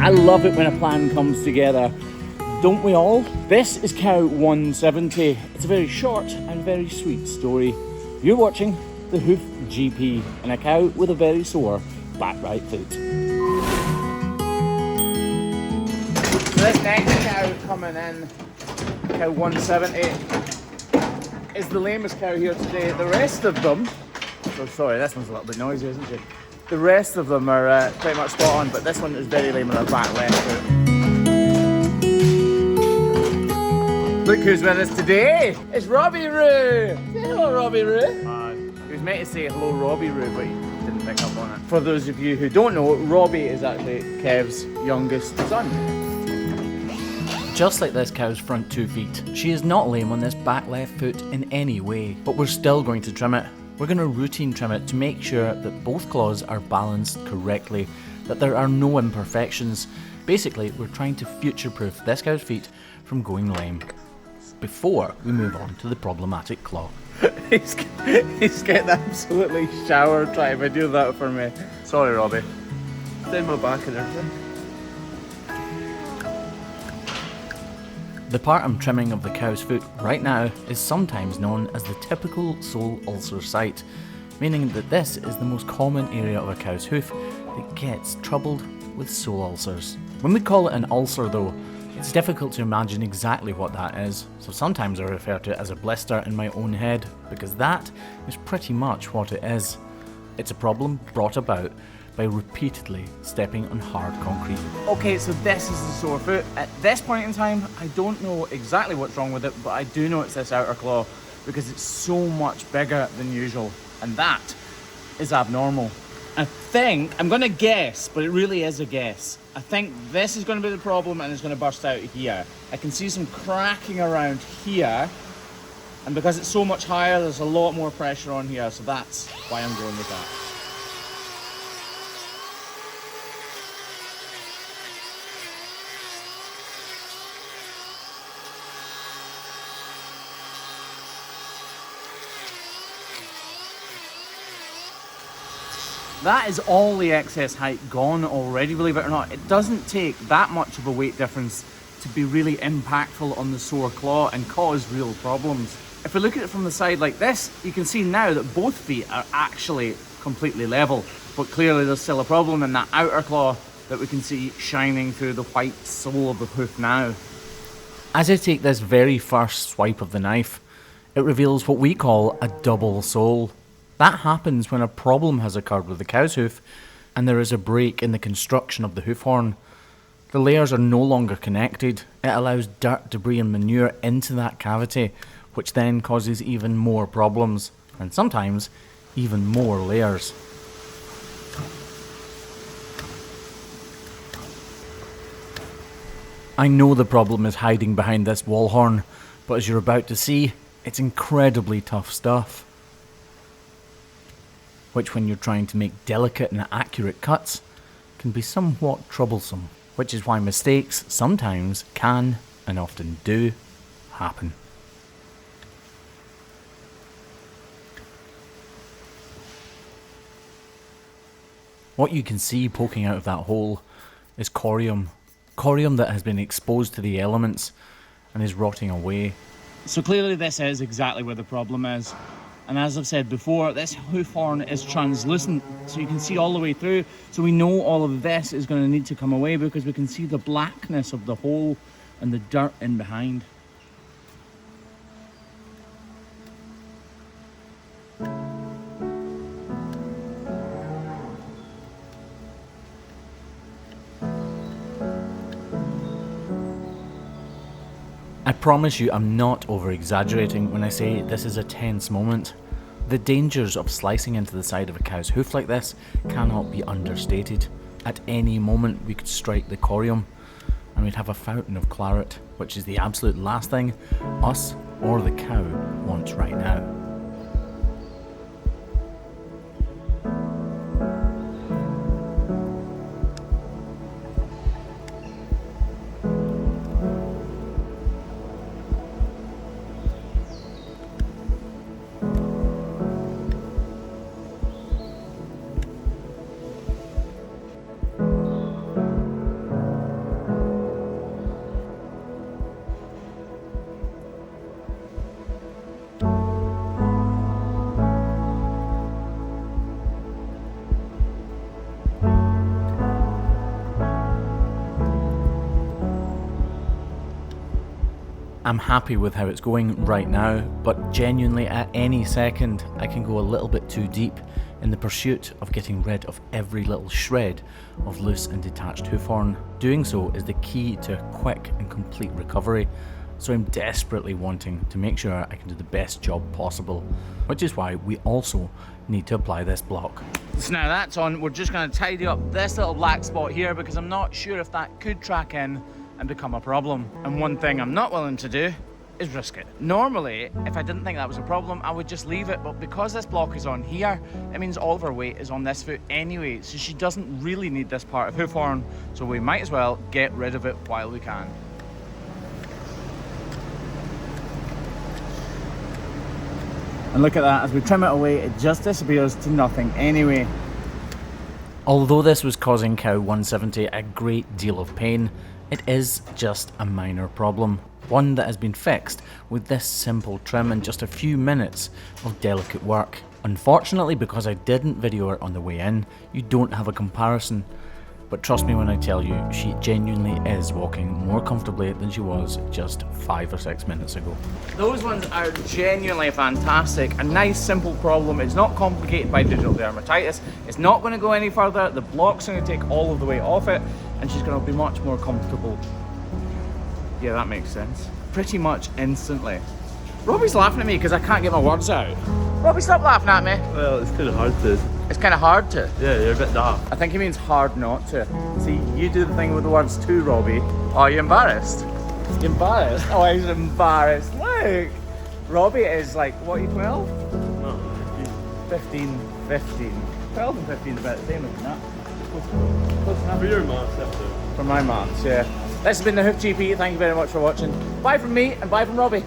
I love it when a plan comes together. Don't we all? This is cow 170. It's a very short and very sweet story. You're watching the Hoof GP and a cow with a very sore back right foot. This next cow coming in, cow 170, is the lamest cow here today. The rest of them, oh sorry, this one's a little bit noisy, isn't it? The rest of them are pretty much spot on, but this one is very lame on her back left foot. Look who's with us today! It's Robbie Roo! Say hello, Robbie Roo! Hi. He was meant to say hello, Robbie Roo, but he didn't pick up on it. For those of you who don't know, Robbie is actually Kev's youngest son. Just like this cow's front 2 feet, she is not lame on this back left foot in any way, but we're still going to trim it. We're going to routine trim it to make sure that both claws are balanced correctly, that there are no imperfections. Basically, we're trying to future-proof this cow's feet from going lame before we move on to the problematic claw. he's getting absolutely showered trying to do that for me. Sorry, Robbie. Down my back and everything. The part I'm trimming of the cow's foot right now is sometimes known as the typical sole ulcer site, meaning that this is the most common area of a cow's hoof that gets troubled with sole ulcers. When we call it an ulcer though, it's difficult to imagine exactly what that is, so sometimes I refer to it as a blister in my own head, because that is pretty much what it is. It's a problem brought about by repeatedly stepping on hard concrete. Okay, so this is the sore foot. At this point in time, I don't know exactly what's wrong with it, but I do know it's this outer claw because it's so much bigger than usual, and that is abnormal. I think, I'm gonna guess, but it really is a guess. I think this is gonna be the problem and it's gonna burst out here. I can see some cracking around here, and because it's so much higher, there's a lot more pressure on here, so that's why I'm going with that. That is all the excess height gone already, believe it or not. It doesn't take that much of a weight difference to be really impactful on the sore claw and cause real problems. If we look at it from the side like this, you can see now that both feet are actually completely level, but clearly there's still a problem in that outer claw that we can see shining through the white sole of the hoof now. As I take this very first swipe of the knife, it reveals what we call a double sole. That happens when a problem has occurred with the cow's hoof and there is a break in the construction of the hoof horn. The layers are no longer connected. It allows dirt, debris and manure into that cavity, which then causes even more problems, and sometimes even more layers. I know the problem is hiding behind this wall horn, but as you're about to see, it's incredibly tough stuff, which when you're trying to make delicate and accurate cuts can be somewhat troublesome, which is why mistakes sometimes can, and often do, happen. What you can see poking out of that hole is corium. Corium that has been exposed to the elements and is rotting away. So clearly this is exactly where the problem is. And as I've said before, this hoof horn is translucent, so you can see all the way through. So we know all of this is going to need to come away because we can see the blackness of the hole and the dirt in behind. I promise you I'm not over-exaggerating when I say this is a tense moment. The dangers of slicing into the side of a cow's hoof like this cannot be understated. At any moment we could strike the corium and we'd have a fountain of claret, which is the absolute last thing us or the cow wants right now. I'm happy with how it's going right now, but genuinely at any second I can go a little bit too deep in the pursuit of getting rid of every little shred of loose and detached hoof horn. Doing so is the key to a quick and complete recovery, so I'm desperately wanting to make sure I can do the best job possible, which is why we also need to apply this block. So now that's on, we're just going to tidy up this little black spot here because I'm not sure if that could track in and become a problem. And one thing I'm not willing to do is risk it. Normally, if I didn't think that was a problem, I would just leave it, but because this block is on here, it means all of her weight is on this foot anyway, so she doesn't really need this part of hoof horn, so we might as well get rid of it while we can. And look at that, as we trim it away, it just disappears to nothing anyway. Although this was causing cow 170 a great deal of pain, it is just a minor problem. One that has been fixed with this simple trim in just a few minutes of delicate work. Unfortunately, because I didn't video it on the way in, you don't have a comparison. But trust me when I tell you, she genuinely is walking more comfortably than she was just 5 or 6 minutes ago. Those ones are genuinely fantastic. A nice simple problem. It's not complicated by digital dermatitis. It's not going to go any further. The block's going to take all of the weight off it and she's going to be much more comfortable. Yeah, that makes sense. Pretty much instantly. Robbie's laughing at me because I can't get my words out. Robbie, stop laughing at me. Well, it's kind of hard to. It's kind of hard to. Yeah, you're a bit daft. I think he means hard not to. See, you do the thing with the words too, Robbie. Oh, are you embarrassed? You embarrassed? Oh, he's embarrassed. Look! Robbie is like, what, are you 12? No, 15. 15. 12 and 15 is about the same, isn't that? Close enough. for your maths, after. For my maths, yeah. This has been the Hoof GP. Thank you very much for watching. Bye from me and bye from Robbie.